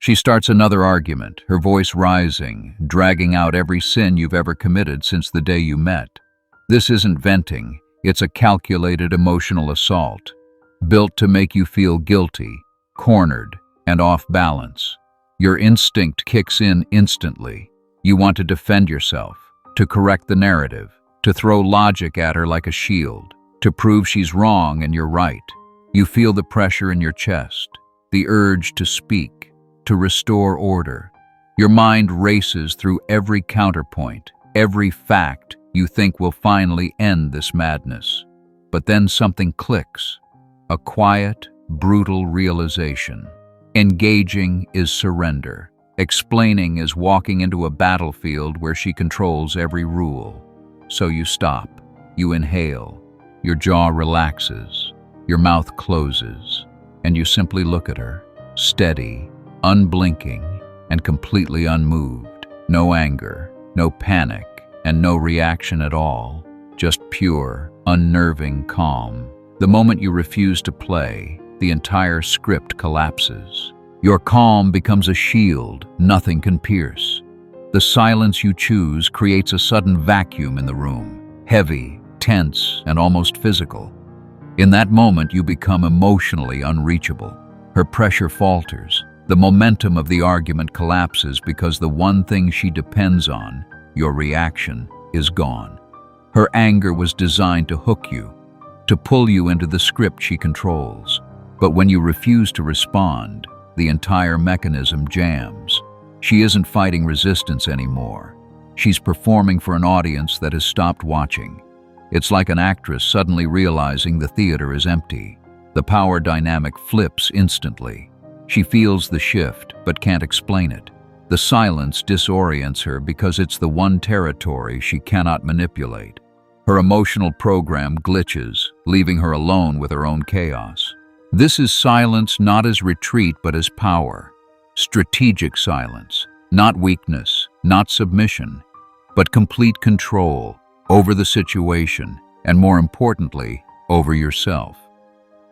She starts another argument, her voice rising, dragging out every sin you've ever committed since the day you met. This isn't venting, it's a calculated emotional assault, built to make you feel guilty, cornered, and off balance. Your instinct kicks in instantly. You want to defend yourself, to correct the narrative, to throw logic at her like a shield, to prove she's wrong and you're right. You feel the pressure in your chest, the urge to speak, to restore order. Your mind races through every counterpoint, every fact you think will finally end this madness. But then something clicks, a quiet, brutal realization. Engaging is surrender. Explaining is walking into a battlefield where she controls every rule. So you stop, you inhale, your jaw relaxes, your mouth closes, and you simply look at her, steady, unblinking, and completely unmoved. No anger, no panic, and no reaction at all. Just pure, unnerving calm. The moment you refuse to play, the entire script collapses. Your calm becomes a shield nothing can pierce. The silence you choose creates a sudden vacuum in the room, heavy, tense, and almost physical. In that moment, you become emotionally unreachable. Her pressure falters. The momentum of the argument collapses because the one thing she depends on, your reaction, is gone. Her anger was designed to hook you, to pull you into the script she controls. But when you refuse to respond, the entire mechanism jams. She isn't fighting resistance anymore. She's performing for an audience that has stopped watching. It's like an actress suddenly realizing the theater is empty. The power dynamic flips instantly. She feels the shift, but can't explain it. The silence disorients her because it's the one territory she cannot manipulate. Her emotional program glitches, leaving her alone with her own chaos. This is silence not as retreat but as power. Strategic silence, not weakness, not submission, but complete control over the situation and, more importantly, over yourself.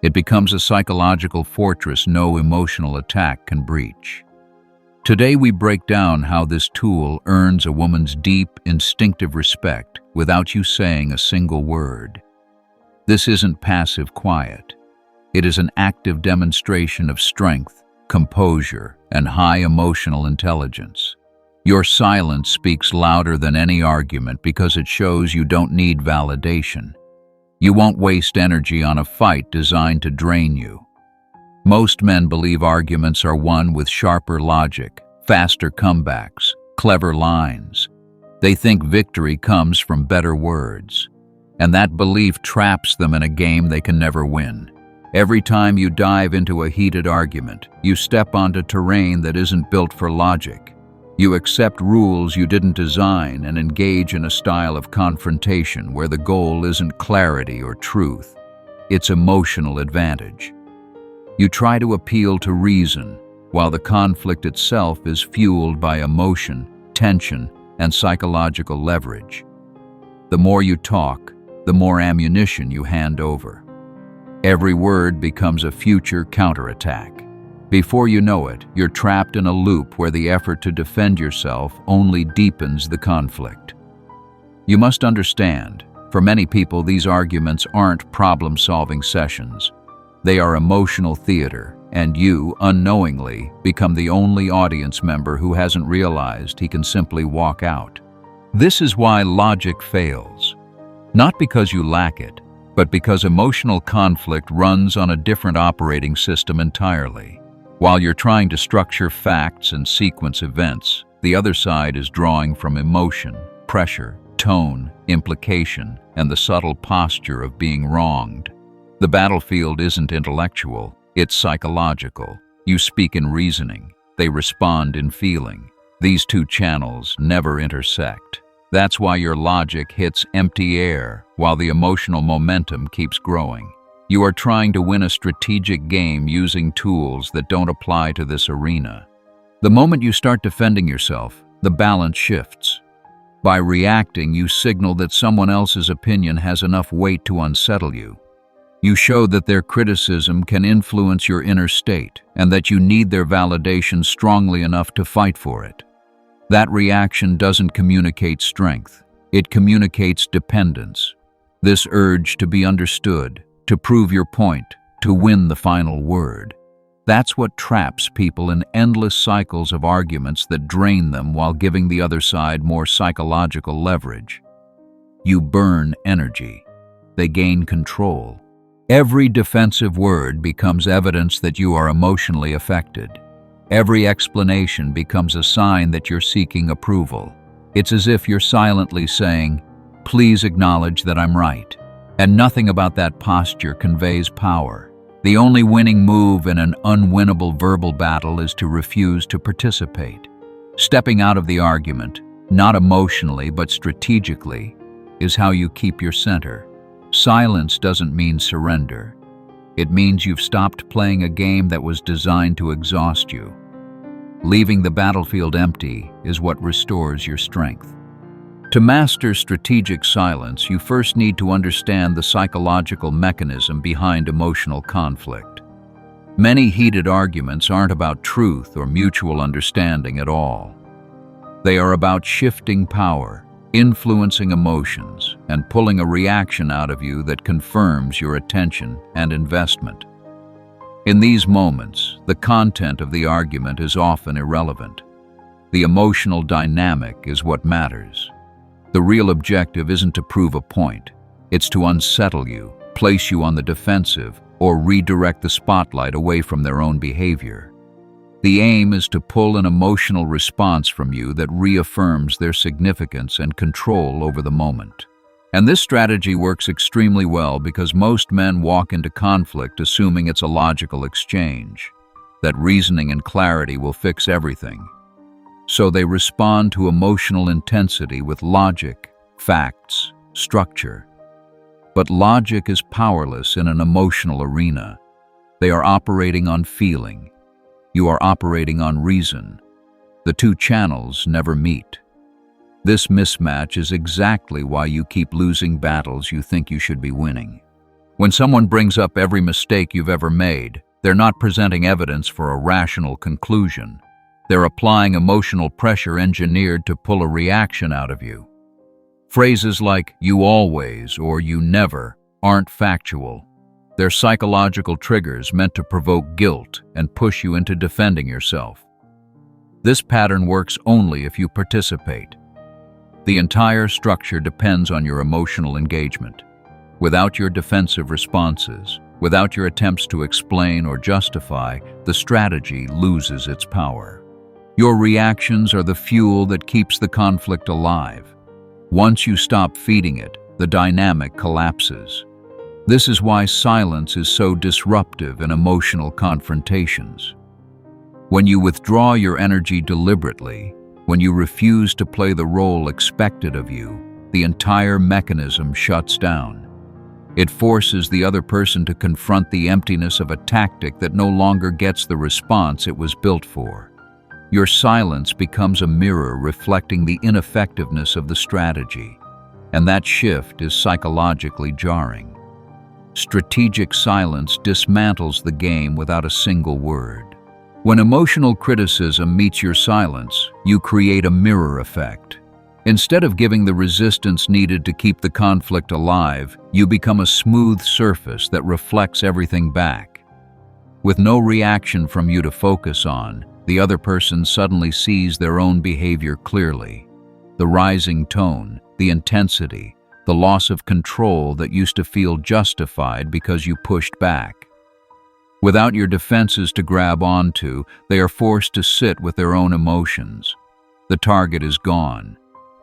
It becomes a psychological fortress no emotional attack can breach. Today we break down how this tool earns a woman's deep, instinctive respect without you saying a single word. This isn't passive quiet. It is an active demonstration of strength, composure, and high emotional intelligence. Your silence speaks louder than any argument because it shows you don't need validation. You won't waste energy on a fight designed to drain you. Most men believe arguments are won with sharper logic, faster comebacks, clever lines. They think victory comes from better words, and that belief traps them in a game they can never win. Every time you dive into a heated argument, you step onto terrain that isn't built for logic. You accept rules you didn't design and engage in a style of confrontation where the goal isn't clarity or truth. It's emotional advantage. You try to appeal to reason, while the conflict itself is fueled by emotion, tension, and psychological leverage. The more you talk, the more ammunition you hand over. Every word becomes a future counterattack. Before you know it, you're trapped in a loop where the effort to defend yourself only deepens the conflict. You must understand, for many people these arguments aren't problem-solving sessions. They are emotional theater, and you, unknowingly, become the only audience member who hasn't realized he can simply walk out. This is why logic fails. Not because you lack it, but because emotional conflict runs on a different operating system entirely. While you're trying to structure facts and sequence events, the other side is drawing from emotion, pressure, tone, implication, and the subtle posture of being wronged. The battlefield isn't intellectual, it's psychological. You speak in reasoning, they respond in feeling. These two channels never intersect. That's why your logic hits empty air while the emotional momentum keeps growing. You are trying to win a strategic game using tools that don't apply to this arena. The moment you start defending yourself, the balance shifts. By reacting, you signal that someone else's opinion has enough weight to unsettle you. You show that their criticism can influence your inner state and that you need their validation strongly enough to fight for it. That reaction doesn't communicate strength. It communicates dependence. This urge to be understood, to prove your point, to win the final word. That's what traps people in endless cycles of arguments that drain them while giving the other side more psychological leverage. You burn energy. They gain control. Every defensive word becomes evidence that you are emotionally affected. Every explanation becomes a sign that you're seeking approval. It's as if you're silently saying, "Please acknowledge that I'm right." And nothing about that posture conveys power. The only winning move in an unwinnable verbal battle is to refuse to participate. Stepping out of the argument, not emotionally but strategically, is how you keep your center. Silence doesn't mean surrender. It means you've stopped playing a game that was designed to exhaust you. Leaving the battlefield empty is what restores your strength. To master strategic silence, you first need to understand the psychological mechanism behind emotional conflict. Many heated arguments aren't about truth or mutual understanding at all. They are about shifting power, influencing emotions, and pulling a reaction out of you that confirms your attention and investment. In these moments, the content of the argument is often irrelevant. The emotional dynamic is what matters. The real objective isn't to prove a point. It's to unsettle you, place you on the defensive, or redirect the spotlight away from their own behavior. The aim is to pull an emotional response from you that reaffirms their significance and control over the moment. And this strategy works extremely well because most men walk into conflict assuming it's a logical exchange, that reasoning and clarity will fix everything. So they respond to emotional intensity with logic, facts, structure. But logic is powerless in an emotional arena. They are operating on feeling. You are operating on reason. The two channels never meet. This mismatch is exactly why you keep losing battles you think you should be winning. When someone brings up every mistake you've ever made, they're not presenting evidence for a rational conclusion. They're applying emotional pressure engineered to pull a reaction out of you. Phrases like "you always" or "you never" aren't factual. They're psychological triggers meant to provoke guilt and push you into defending yourself. This pattern works only if you participate. The entire structure depends on your emotional engagement. Without your defensive responses, without your attempts to explain or justify, the strategy loses its power. Your reactions are the fuel that keeps the conflict alive. Once you stop feeding it, the dynamic collapses. This is why silence is so disruptive in emotional confrontations. When you withdraw your energy deliberately, when you refuse to play the role expected of you, the entire mechanism shuts down. It forces the other person to confront the emptiness of a tactic that no longer gets the response it was built for. Your silence becomes a mirror reflecting the ineffectiveness of the strategy, and that shift is psychologically jarring. Strategic silence dismantles the game without a single word. When emotional criticism meets your silence, you create a mirror effect. Instead of giving the resistance needed to keep the conflict alive, you become a smooth surface that reflects everything back. With no reaction from you to focus on, the other person suddenly sees their own behavior clearly. The rising tone, the intensity, the loss of control that used to feel justified because you pushed back. Without your defenses to grab onto, they are forced to sit with their own emotions. The target is gone.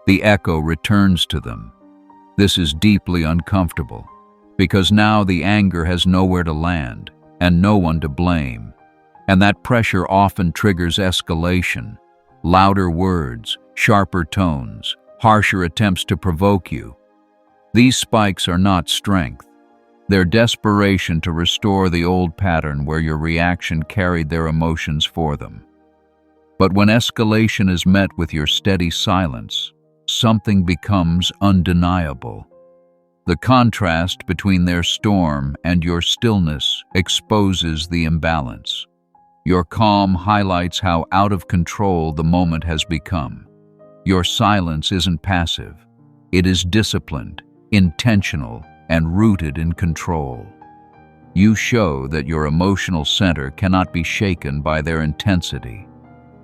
The echo returns to them. This is deeply uncomfortable, because now the anger has nowhere to land and no one to blame. And that pressure often triggers escalation, louder words, sharper tones, harsher attempts to provoke you. These spikes are not strength. They're desperation to restore the old pattern where your reaction carried their emotions for them. But when escalation is met with your steady silence, something becomes undeniable. The contrast between their storm and your stillness exposes the imbalance. Your calm highlights how out of control the moment has become. Your silence isn't passive. It is disciplined, intentional, and rooted in control. You show that your emotional center cannot be shaken by their intensity,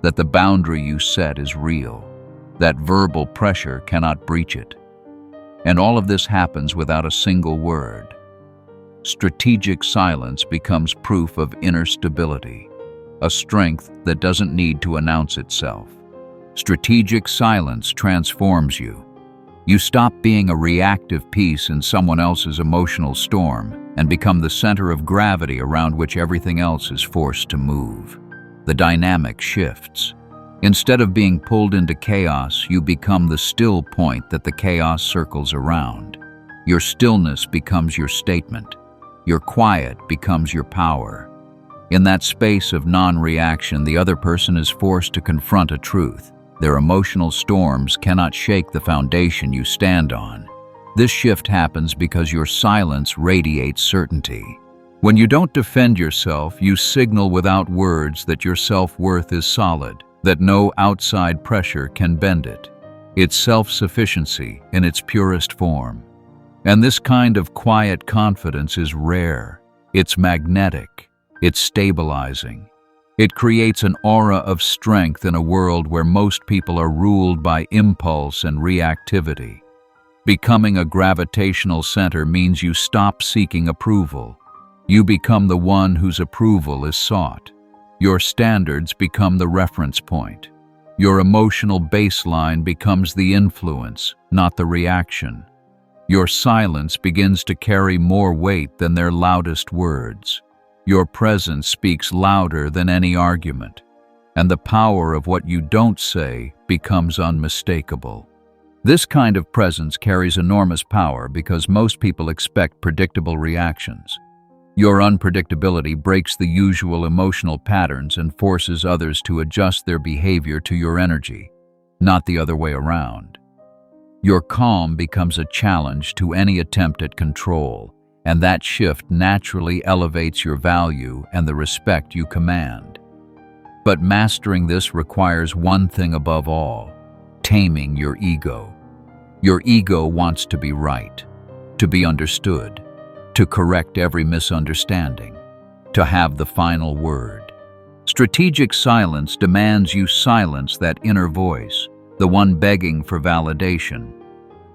that the boundary you set is real, that verbal pressure cannot breach it. And all of this happens without a single word. Strategic silence becomes proof of inner stability, a strength that doesn't need to announce itself. Strategic silence transforms you. You stop being a reactive piece in someone else's emotional storm and become the center of gravity around which everything else is forced to move. The dynamic shifts. Instead of being pulled into chaos, you become the still point that the chaos circles around. Your stillness becomes your statement. Your quiet becomes your power. In that space of non-reaction, the other person is forced to confront a truth. Their emotional storms cannot shake the foundation you stand on. This shift happens because your silence radiates certainty. When you don't defend yourself, you signal without words that your self-worth is solid, that no outside pressure can bend it. It's self-sufficiency in its purest form. And this kind of quiet confidence is rare. It's magnetic. It's stabilizing. It creates an aura of strength in a world where most people are ruled by impulse and reactivity. Becoming a gravitational center means you stop seeking approval. You become the one whose approval is sought. Your standards become the reference point. Your emotional baseline becomes the influence, not the reaction. Your silence begins to carry more weight than their loudest words. Your presence speaks louder than any argument, and the power of what you don't say becomes unmistakable. This kind of presence carries enormous power because most people expect predictable reactions. Your unpredictability breaks the usual emotional patterns and forces others to adjust their behavior to your energy, not the other way around. Your calm becomes a challenge to any attempt at control, and that shift naturally elevates your value and the respect you command. But mastering this requires one thing above all: taming your ego. Your ego wants to be right, to be understood, to correct every misunderstanding, to have the final word. Strategic silence demands you silence that inner voice, the one begging for validation.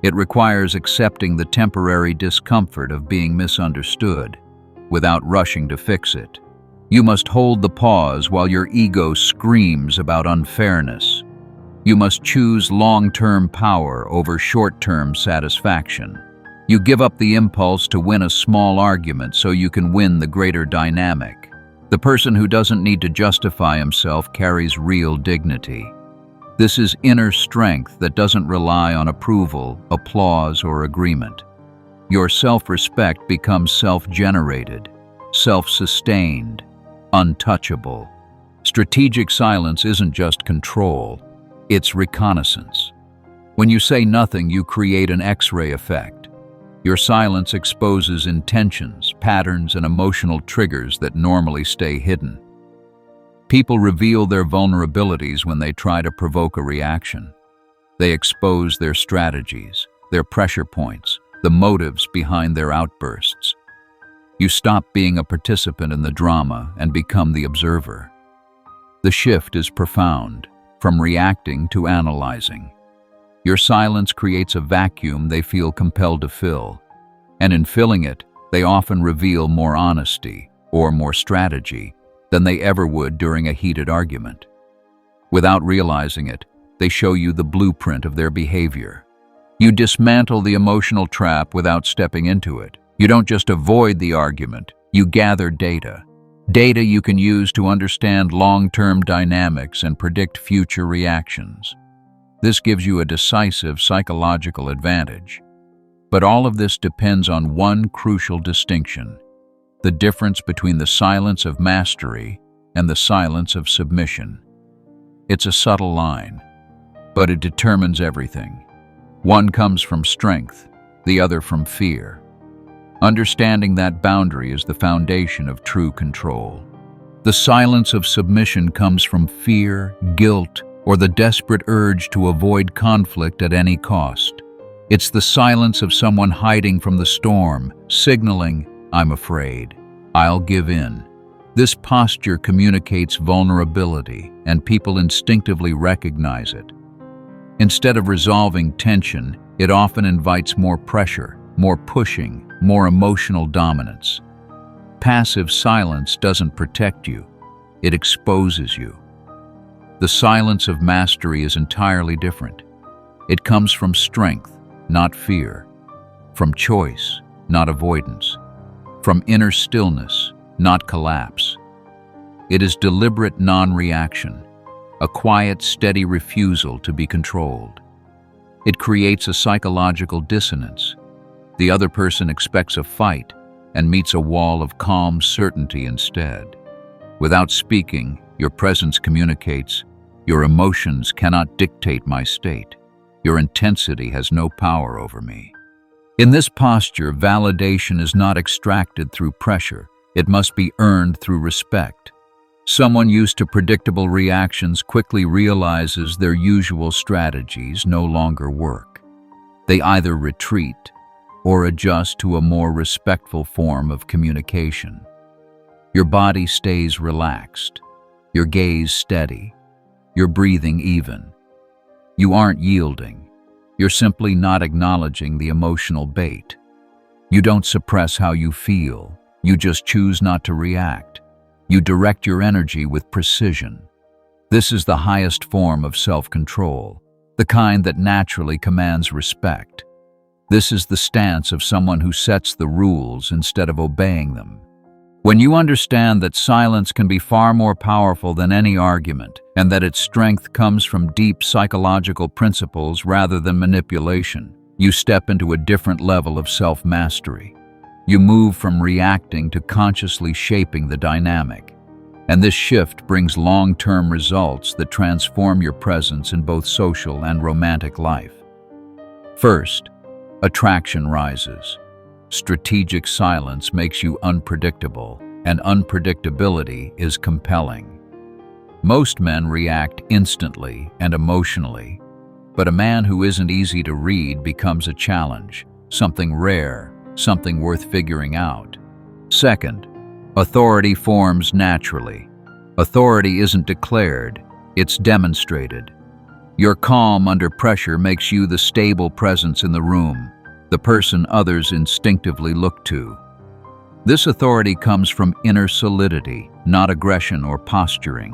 It requires accepting the temporary discomfort of being misunderstood, without rushing to fix it. You must hold the pause while your ego screams about unfairness. You must choose long-term power over short-term satisfaction. You give up the impulse to win a small argument so you can win the greater dynamic. The person who doesn't need to justify himself carries real dignity. This is inner strength that doesn't rely on approval, applause, or agreement. Your self-respect becomes self-generated, self-sustained, untouchable. Strategic silence isn't just control, it's reconnaissance. When you say nothing, you create an X-ray effect. Your silence exposes intentions, patterns, and emotional triggers that normally stay hidden. People reveal their vulnerabilities when they try to provoke a reaction. They expose their strategies, their pressure points, the motives behind their outbursts. You stop being a participant in the drama and become the observer. The shift is profound, from reacting to analyzing. Your silence creates a vacuum they feel compelled to fill, and in filling it, they often reveal more honesty or more strategy than they ever would during a heated argument. Without realizing it, they show you the blueprint of their behavior. You dismantle the emotional trap without stepping into it. You don't just avoid the argument, you gather data. Data you can use to understand long-term dynamics and predict future reactions. This gives you a decisive psychological advantage. But all of this depends on one crucial distinction: the difference between the silence of mastery and the silence of submission. It's a subtle line, but it determines everything. One comes from strength, the other from fear. Understanding that boundary is the foundation of true control. The silence of submission comes from fear, guilt, or the desperate urge to avoid conflict at any cost. It's the silence of someone hiding from the storm, signaling, "I'm afraid. I'll give in." This posture communicates vulnerability, and people instinctively recognize it. Instead of resolving tension, it often invites more pressure, more pushing, more emotional dominance. Passive silence doesn't protect you, it exposes you. The silence of mastery is entirely different. It comes from strength, not fear, from choice, not avoidance, from inner stillness, not collapse. It is deliberate non-reaction, a quiet, steady refusal to be controlled. It creates a psychological dissonance. The other person expects a fight and meets a wall of calm certainty instead. Without speaking, your presence communicates, "Your emotions cannot dictate my state. Your intensity has no power over me." In this posture, validation is not extracted through pressure. It must be earned through respect. Someone used to predictable reactions quickly realizes their usual strategies no longer work. They either retreat or adjust to a more respectful form of communication. Your body stays relaxed, your gaze steady, your breathing even. You aren't yielding. You're simply not acknowledging the emotional bait. You don't suppress how you feel. You just choose not to react. You direct your energy with precision. This is the highest form of self-control, the kind that naturally commands respect. This is the stance of someone who sets the rules instead of obeying them. When you understand that silence can be far more powerful than any argument, and that its strength comes from deep psychological principles rather than manipulation, you step into a different level of self-mastery. You move from reacting to consciously shaping the dynamic. And this shift brings long-term results that transform your presence in both social and romantic life. First, attraction rises. Strategic silence makes you unpredictable, and unpredictability is compelling. Most men react instantly and emotionally, but a man who isn't easy to read becomes a challenge, something rare, something worth figuring out. Second, authority forms naturally. Authority isn't declared, it's demonstrated. Your calm under pressure makes you the stable presence in the room, the person others instinctively look to. This authority comes from inner solidity, not aggression or posturing.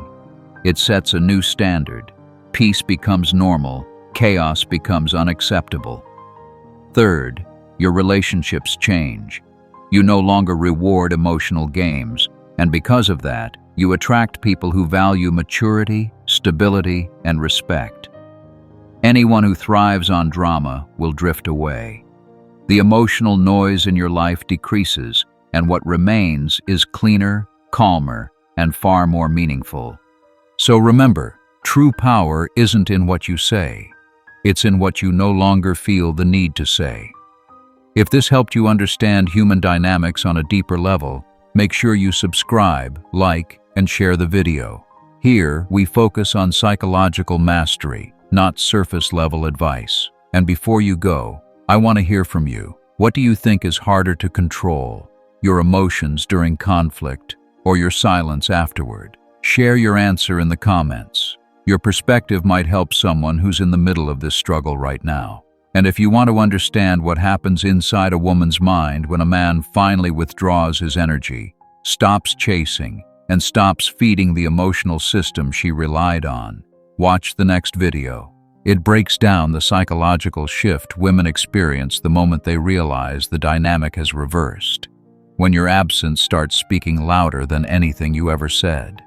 It sets a new standard. Peace becomes normal, chaos becomes unacceptable. Third, your relationships change. You no longer reward emotional games, and because of that, you attract people who value maturity, stability, and respect. Anyone who thrives on drama will drift away. The emotional noise in your life decreases, and what remains is cleaner, calmer, and far more meaningful. So remember, true power isn't in what you say. It's in what you no longer feel the need to say. If this helped you understand human dynamics on a deeper level, make sure you subscribe, like, and share the video. Here, we focus on psychological mastery, not surface-level advice. And before you go, I want to hear from you. What do you think is harder to control? Your emotions during conflict or your silence afterward? Share your answer in the comments. Your perspective might help someone who's in the middle of this struggle right now. And if you want to understand what happens inside a woman's mind when a man finally withdraws his energy, stops chasing, and stops feeding the emotional system she relied on, watch the next video. It breaks down the psychological shift women experience the moment they realize the dynamic has reversed, when your absence starts speaking louder than anything you ever said.